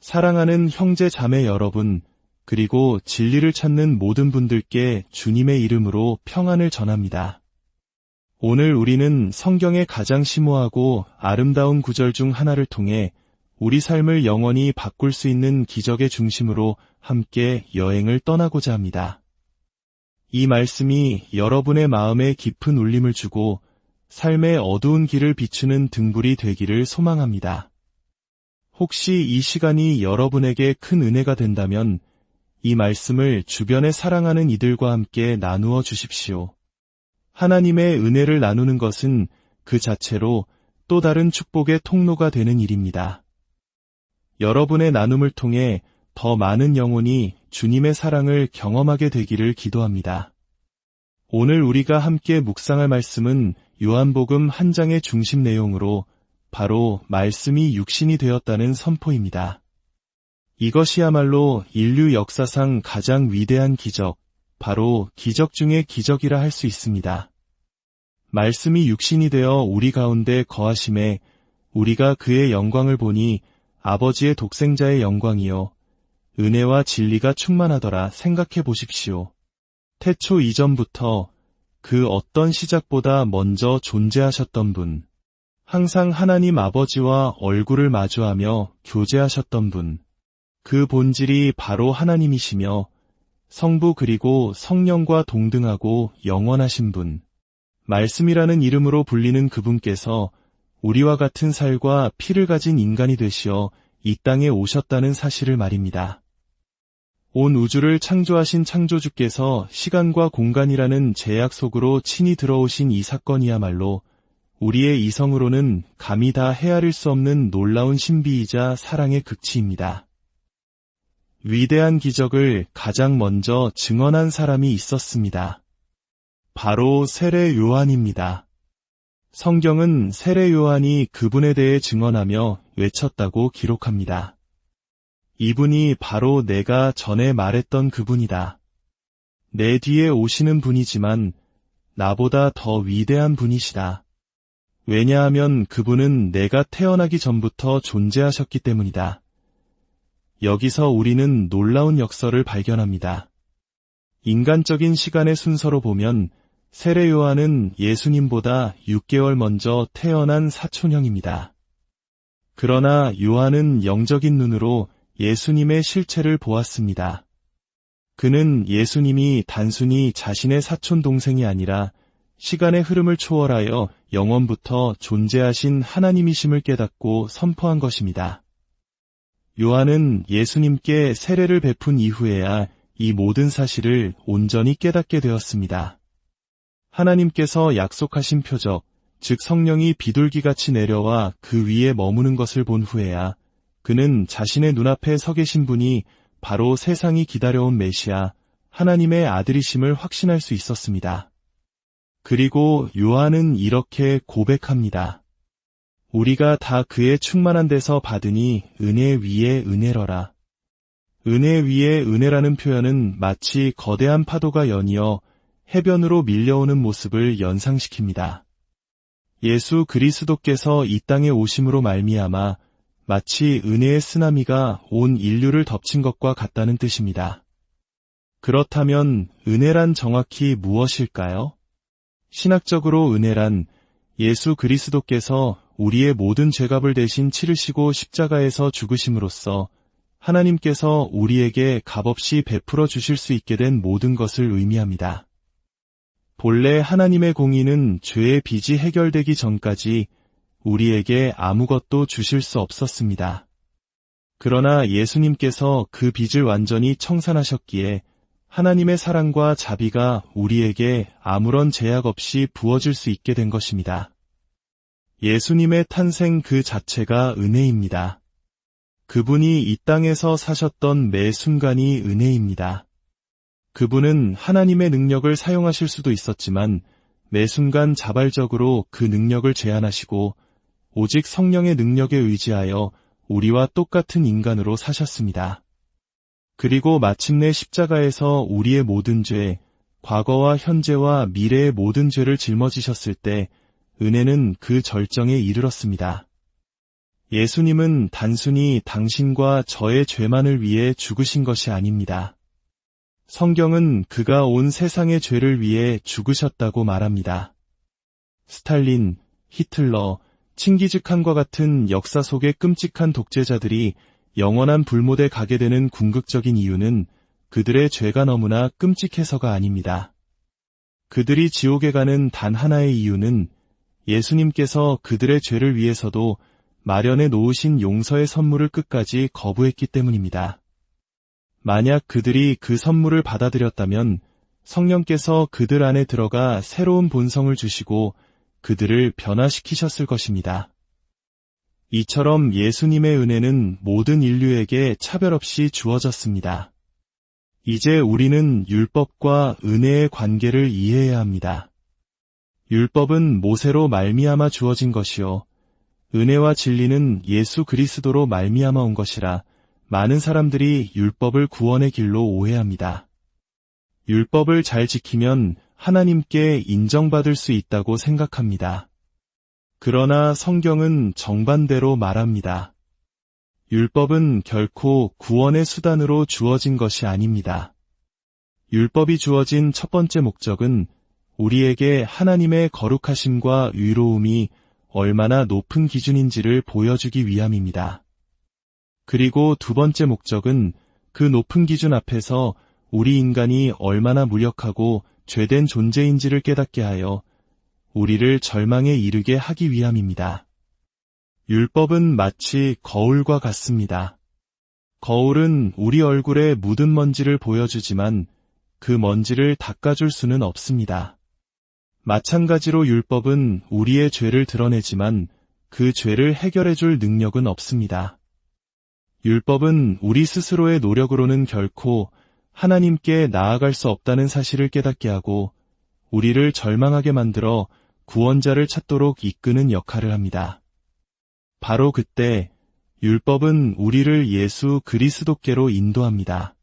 사랑하는 형제 자매 여러분, 그리고 진리를 찾는 모든 분들께 주님의 이름으로 평안을 전합니다. 오늘 우리는 성경의 가장 심오하고 아름다운 구절 중 하나를 통해 우리 삶을 영원히 바꿀 수 있는 기적의 중심으로 함께 여행을 떠나고자 합니다. 이 말씀이 여러분의 마음에 깊은 울림을 주고 삶의 어두운 길을 비추는 등불이 되기를 소망합니다. 혹시 이 시간이 여러분에게 큰 은혜가 된다면 이 말씀을 주변에 사랑하는 이들과 함께 나누어 주십시오. 하나님의 은혜를 나누는 것은 그 자체로 또 다른 축복의 통로가 되는 일입니다. 여러분의 나눔을 통해 더 많은 영혼이 주님의 사랑을 경험하게 되기를 기도합니다. 오늘 우리가 함께 묵상할 말씀은 요한복음 1장의 중심 내용으로 바로 말씀이 육신이 되었다는 선포입니다. 이것이야말로 인류 역사상 가장 위대한 기적, 바로 기적 중의 기적이라 할 수 있습니다. 말씀이 육신이 되어 우리 가운데 거하심에 우리가 그의 영광을 보니 아버지의 독생자의 영광이요 은혜와 진리가 충만하더라 생각해 보십시오. 태초 이전부터 그 어떤 시작보다 먼저 존재하셨던 분, 항상 하나님 아버지와 얼굴을 마주하며 교제하셨던 분, 그 본질이 바로 하나님이시며 성부 그리고 성령과 동등하고 영원하신 분, 말씀이라는 이름으로 불리는 그분께서 우리와 같은 살과 피를 가진 인간이 되시어 이 땅에 오셨다는 사실을 말입니다. 온 우주를 창조하신 창조주께서 시간과 공간이라는 제약 속으로 친히 들어오신 이 사건이야말로 우리의 이성으로는 감히 다 헤아릴 수 없는 놀라운 신비이자 사랑의 극치입니다. 위대한 기적을 가장 먼저 증언한 사람이 있었습니다. 바로 세례 요한입니다. 성경은 세례 요한이 그분에 대해 증언하며 외쳤다고 기록합니다. 이분이 바로 내가 전에 말했던 그분이다. 내 뒤에 오시는 분이지만 나보다 더 위대한 분이시다. 왜냐하면 그분은 내가 태어나기 전부터 존재하셨기 때문이다. 여기서 우리는 놀라운 역설을 발견합니다. 인간적인 시간의 순서로 보면 세례 요한은 예수님보다 6개월 먼저 태어난 사촌형입니다. 그러나 요한은 영적인 눈으로 예수님의 실체를 보았습니다. 그는 예수님이 단순히 자신의 사촌 동생이 아니라 시간의 흐름을 초월하여 영원부터 존재하신 하나님이심을 깨닫고 선포한 것입니다. 요한은 예수님께 세례를 베푼 이후에야 이 모든 사실을 온전히 깨닫게 되었습니다. 하나님께서 약속하신 표적, 즉 성령이 비둘기같이 내려와 그 위에 머무는 것을 본 후에야 그는 자신의 눈앞에 서 계신 분이 바로 세상이 기다려온 메시아, 하나님의 아들이심을 확신할 수 있었습니다. 그리고 요한은 이렇게 고백합니다. 우리가 다 그의 충만한 데서 받으니 은혜 위에 은혜러라. 은혜 위에 은혜라는 표현은 마치 거대한 파도가 연이어 해변으로 밀려오는 모습을 연상시킵니다. 예수 그리스도께서 이 땅에 오심으로 말미암아 마치 은혜의 쓰나미가 온 인류를 덮친 것과 같다는 뜻입니다. 그렇다면 은혜란 정확히 무엇일까요? 신학적으로 은혜란 예수 그리스도께서 우리의 모든 죄값을 대신 치르시고 십자가에서 죽으심으로써 하나님께서 우리에게 값없이 베풀어 주실 수 있게 된 모든 것을 의미합니다. 본래 하나님의 공의는 죄의 빚이 해결되기 전까지 우리에게 아무것도 주실 수 없었습니다. 그러나 예수님께서 그 빚을 완전히 청산하셨기에 하나님의 사랑과 자비가 우리에게 아무런 제약 없이 부어질 수 있게 된 것입니다. 예수님의 탄생 그 자체가 은혜입니다. 그분이 이 땅에서 사셨던 매 순간이 은혜입니다. 그분은 하나님의 능력을 사용하실 수도 있었지만 매 순간 자발적으로 그 능력을 제한하시고 오직 성령의 능력에 의지하여 우리와 똑같은 인간으로 사셨습니다. 그리고 마침내 십자가에서 우리의 모든 죄, 과거와 현재와 미래의 모든 죄를 짊어지셨을 때 은혜는 그 절정에 이르렀습니다. 예수님은 단순히 당신과 저의 죄만을 위해 죽으신 것이 아닙니다. 성경은 그가 온 세상의 죄를 위해 죽으셨다고 말합니다. 스탈린, 히틀러, 칭기즈칸과 같은 역사 속의 끔찍한 독재자들이 영원한 불못에 가게 되는 궁극적인 이유는 그들의 죄가 너무나 끔찍해서가 아닙니다. 그들이 지옥에 가는 단 하나의 이유는 예수님께서 그들의 죄를 위해서도 마련해 놓으신 용서의 선물을 끝까지 거부했기 때문입니다. 만약 그들이 그 선물을 받아들였다면 성령께서 그들 안에 들어가 새로운 본성을 주시고 그들을 변화시키셨을 것입니다. 이처럼 예수님의 은혜는 모든 인류에게 차별 없이 주어졌습니다. 이제 우리는 율법과 은혜의 관계를 이해해야 합니다. 율법은 모세로 말미암아 주어진 것이요 은혜와 진리는 예수 그리스도로 말미암아 온 것이라 많은 사람들이 율법을 구원의 길로 오해합니다. 율법을 잘 지키면 하나님께 인정받을 수 있다고 생각합니다. 그러나 성경은 정반대로 말합니다. 율법은 결코 구원의 수단으로 주어진 것이 아닙니다. 율법이 주어진 첫 번째 목적은 우리에게 하나님의 거룩하심과 의로움이 얼마나 높은 기준인지를 보여주기 위함입니다. 그리고 두 번째 목적은 그 높은 기준 앞에서 우리 인간이 얼마나 무력하고 죄된 존재인지를 깨닫게 하여 우리를 절망에 이르게 하기 위함입니다. 율법은 마치 거울과 같습니다. 거울은 우리 얼굴에 묻은 먼지를 보여주지만 그 먼지를 닦아줄 수는 없습니다. 마찬가지로 율법은 우리의 죄를 드러내지만 그 죄를 해결해줄 능력은 없습니다. 율법은 우리 스스로의 노력으로는 결코 하나님께 나아갈 수 없다는 사실을 깨닫게 하고 우리를 절망하게 만들어 구원자를 찾도록 이끄는 역할을 합니다. 바로 그때 율법은 우리를 예수 그리스도께로 인도합니다.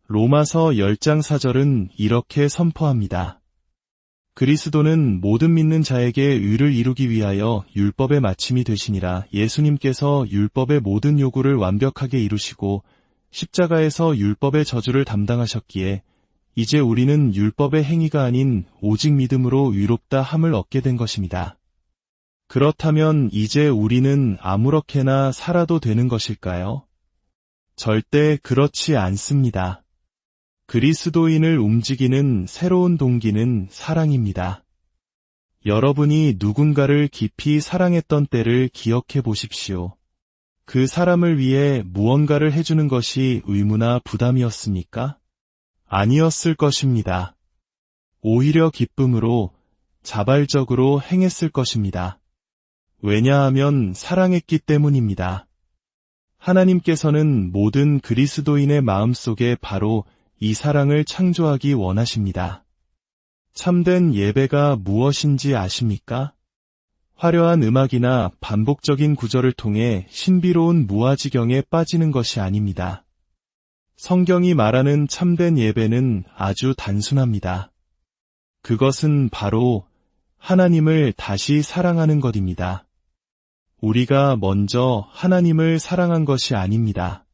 로마서 10장 4절은 이렇게 선포합니다. 그리스도는 모든 믿는 자에게 의를 이루기 위하여 율법의 마침이 되시니라. 예수님께서 율법의 모든 요구를 완벽하게 이루시고 십자가에서 율법의 저주를 담당하셨기에 이제 우리는 율법의 행위가 아닌 오직 믿음으로 의롭다 함을 얻게 된 것입니다. 그렇다면 이제 우리는 아무렇게나 살아도 되는 것일까요? 절대 그렇지 않습니다. 그리스도인을 움직이는 새로운 동기는 사랑입니다. 여러분이 누군가를 깊이 사랑했던 때를 기억해 보십시오. 그 사람을 위해 무언가를 해주는 것이 의무나 부담이었습니까? 아니었을 것입니다. 오히려 기쁨으로 자발적으로 행했을 것입니다. 왜냐하면 사랑했기 때문입니다. 하나님께서는 모든 그리스도인의 마음속에 바로 이 사랑을 창조하기 원하십니다. 참된 예배가 무엇인지 아십니까? 화려한 음악이나 반복적인 구절을 통해 신비로운 무아지경에 빠지는 것이 아닙니다. 성경이 말하는 참된 예배는 아주 단순합니다. 그것은 바로 하나님을 다시 사랑하는 것입니다. 우리가 먼저 하나님을 사랑한 것이 아닙니다.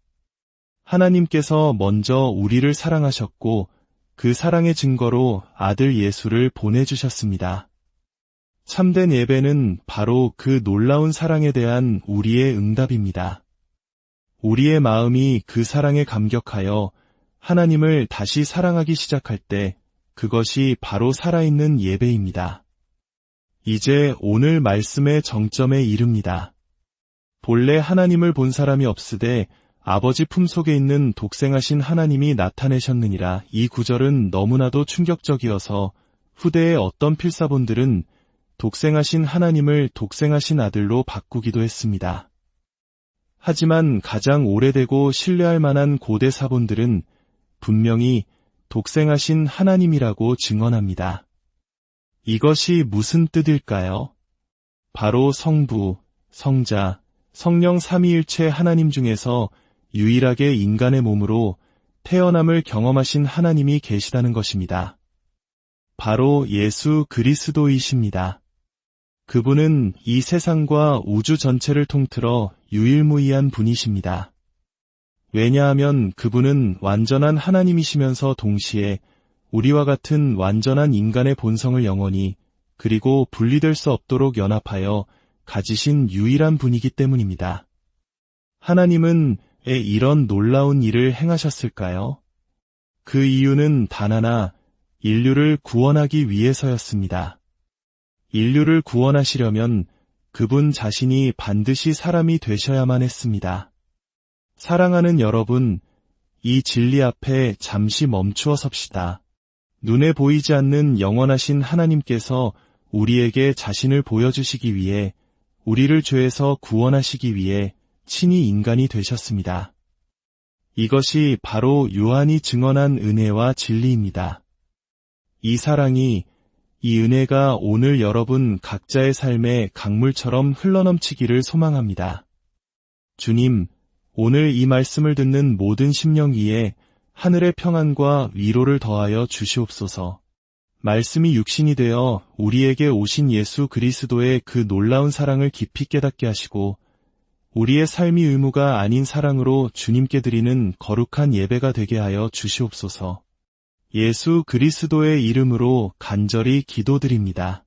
하나님께서 먼저 우리를 사랑하셨고 그 사랑의 증거로 아들 예수를 보내주셨습니다. 참된 예배는 바로 그 놀라운 사랑에 대한 우리의 응답입니다. 우리의 마음이 그 사랑에 감격하여 하나님을 다시 사랑하기 시작할 때 그것이 바로 살아있는 예배입니다. 이제 오늘 말씀의 정점에 이릅니다. 본래 하나님을 본 사람이 없으되 아버지 품속에 있는 독생하신 하나님이 나타내셨느니라. 이 구절은 너무나도 충격적이어서 후대의 어떤 필사본들은 독생하신 하나님을 독생하신 아들로 바꾸기도 했습니다. 하지만 가장 오래되고 신뢰할 만한 고대 사본들은 분명히 독생하신 하나님이라고 증언합니다. 이것이 무슨 뜻일까요? 바로 성부, 성자, 성령 삼위일체 하나님 중에서 유일하게 인간의 몸으로 태어남을 경험하신 하나님이 계시다는 것입니다. 바로 예수 그리스도이십니다. 그분은 이 세상과 우주 전체를 통틀어 유일무이한 분이십니다. 왜냐하면 그분은 완전한 하나님이시면서 동시에 우리와 같은 완전한 인간의 본성을 영원히 그리고 분리될 수 없도록 연합하여 가지신 유일한 분이기 때문입니다. 하나님은 왜 이런 놀라운 일을 행하셨을까요? 그 이유는 단 하나, 인류를 구원하기 위해서였습니다. 인류를 구원하시려면 그분 자신이 반드시 사람이 되셔야만 했습니다. 사랑하는 여러분, 이 진리 앞에 잠시 멈추어 섭시다. 눈에 보이지 않는 영원하신 하나님께서 우리에게 자신을 보여주시기 위해, 우리를 죄에서 구원하시기 위해 친히 인간이 되셨습니다. 이것이 바로 요한이 증언한 은혜와 진리입니다. 이 사랑이, 이 은혜가 오늘 여러분 각자의 삶에 강물처럼 흘러넘치기를 소망합니다. 주님, 오늘 이 말씀을 듣는 모든 심령 위에 하늘의 평안과 위로를 더하여 주시옵소서. 말씀이 육신이 되어 우리에게 오신 예수 그리스도의 그 놀라운 사랑을 깊이 깨닫게 하시고 우리의 삶이 의무가 아닌 사랑으로 주님께 드리는 거룩한 예배가 되게 하여 주시옵소서. 예수 그리스도의 이름으로 간절히 기도드립니다.